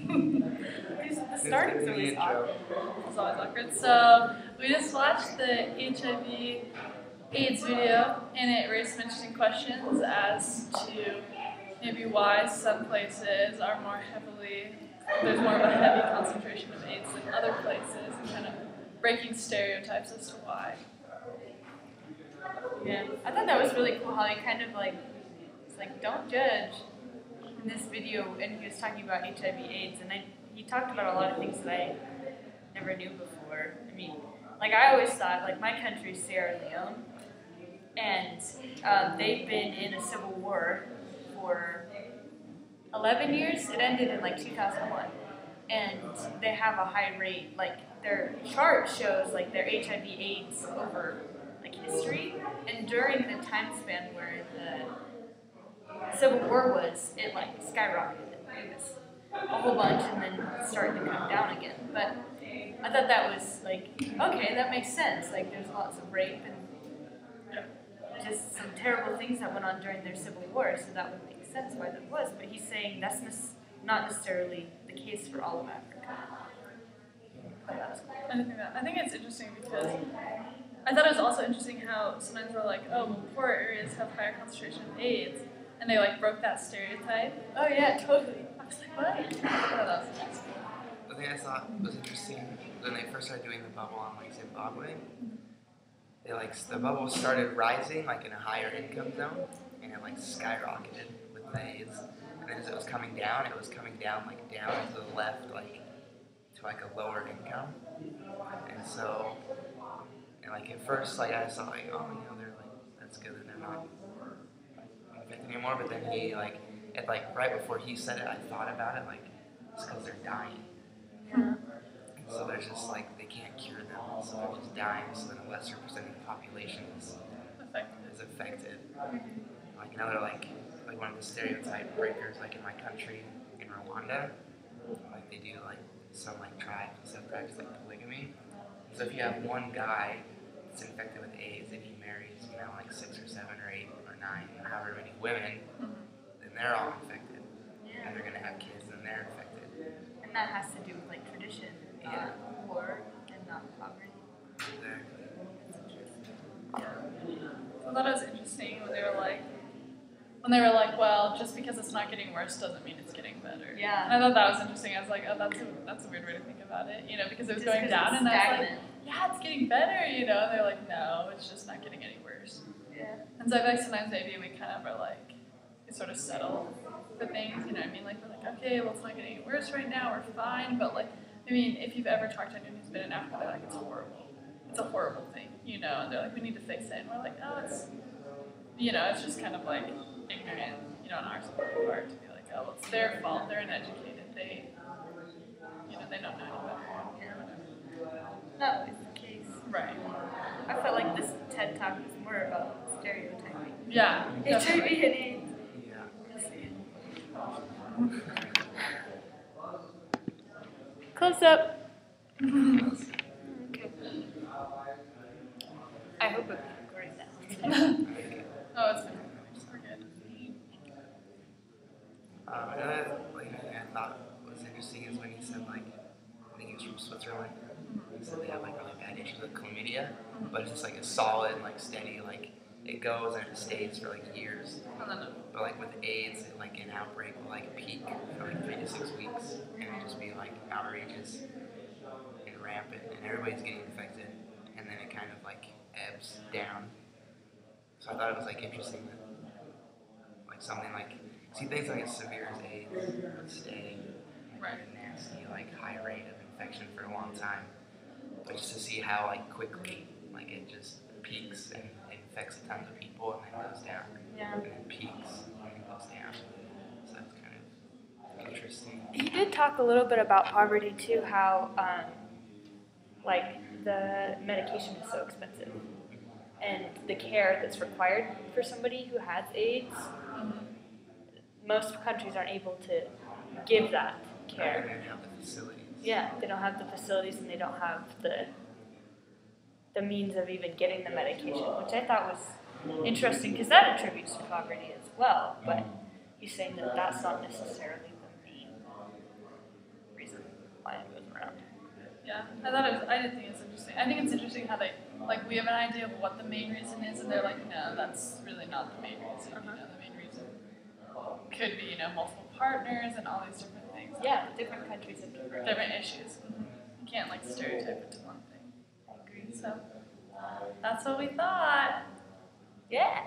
The starting's always awkward. It's always awkward. So we just watched the HIV/AIDS video, and it raised some interesting questions as to maybe why some places are there's more of a heavy concentration of AIDS than other places, and kind of breaking stereotypes as to why. Yeah, I thought that was really cool how he kind of it's like, don't judge in this video, and he was talking about HIV/AIDS, and he talked about a lot of things that I never knew before. I mean, I always thought, my country's Sierra Leone, and they've been in a civil war for 11 years. It ended in 2001, and they have a high rate. Their chart shows their HIV/AIDS over history, and during the time span where the Civil War was, it skyrocketed. It was a whole bunch, and then started to come down again. But I thought that was okay, that makes sense. There's lots of rape and just some terrible things that went on during their Civil War, so that would make sense why that was. But he's saying that's not necessarily the case for all of Africa. But that was cool. I think it's interesting because I thought it was also interesting how sometimes we're like, oh, well, poor areas have higher concentration of AIDS, and they broke that stereotype. Oh yeah, totally. I was like, what? Oh, that was interesting. The thing I thought was interesting when they first started doing the bubble on Zimbabwe, the bubble started rising in a higher income zone, and it skyrocketed with the AIDS. And then as it was coming down down to the left, to a lower income. And so, at first, I saw oh, they're that's good that they're not infected anymore. But then he right before he said it, I thought about it it's because they're dying. Yeah. So there's just they can't cure them, so they're just dying. So then a lesser percentage of the population is affected. Another one of the stereotype breakers in my country in Rwanda, they do some tribes and stuff practice polygamy. So if you have one guy that's infected with AIDS and he marries 6 or 7 or 8 or 9 or however many women, then they're all infected. Yeah. And they're gonna have kids and they're infected. And that has to do with tradition, not war, and not poverty. Exactly. So I thought it was interesting when they were well, just because it's not getting worse doesn't mean it's getting better. Yeah. And I thought that was interesting. I was like, oh, that's a weird way to think about it, because it was going down, and I was like, yeah, it's getting better, and they're like, no, it's just not getting any worse. Yeah. And so I feel sometimes maybe we kind of are we sort of settle for things, you know what I mean? We're okay, well, it's not getting any worse right now, we're fine, but if you've ever talked to anyone who's been in Africa, they're it's horrible. It's a horrible thing, and they're we need to fix it, and we're oh, it's, it's just kind of ignorant, on our part to be oh, well, it's their fault, they're uneducated, they don't know any better. That was the case. Right. I felt this TED Talk was more about stereotyping. Yeah. HIV and AIDS. Yeah. Close up. Okay. I hope it's recording that. Oh, it's fine. We're good. Another thing I thought was interesting is when he said I think he was from Switzerland. He said they have really bad issues with chlamydia, but it's just a solid, steady, it goes and it stays for years. But with AIDS, an outbreak will peak for 3 to 6 weeks, and it'll just be outrageous and rampant, and everybody's getting infected, and then it kind of ebbs down. So I thought it was interesting that something things as severe as AIDS would stay a nasty high rate of infection for a long time, but just to see how quickly it just peaks and infects tons of people and then goes down, and then peaks and then goes down. So that's kind of interesting. He did talk a little bit about poverty too, how the medication is so expensive, and the care that's required for somebody who has AIDS. Most countries aren't able to give that care. They don't have the facilities. Yeah, they don't have the facilities, and they don't have the means of even getting the medication, which I thought was interesting because that attributes to poverty as well. But he's saying that that's not necessarily the main reason why it goes around. Yeah, I did think it was interesting. I think it's interesting how they, like, we have an idea of what the main reason is, and they're like, no, that's really not the main reason. You know, the main reason could be, you know, multiple partners and all these different things. Yeah, different countries have Different issues. You can't, like, stereotype it to one thing. I agree. So, that's what we thought. Yeah.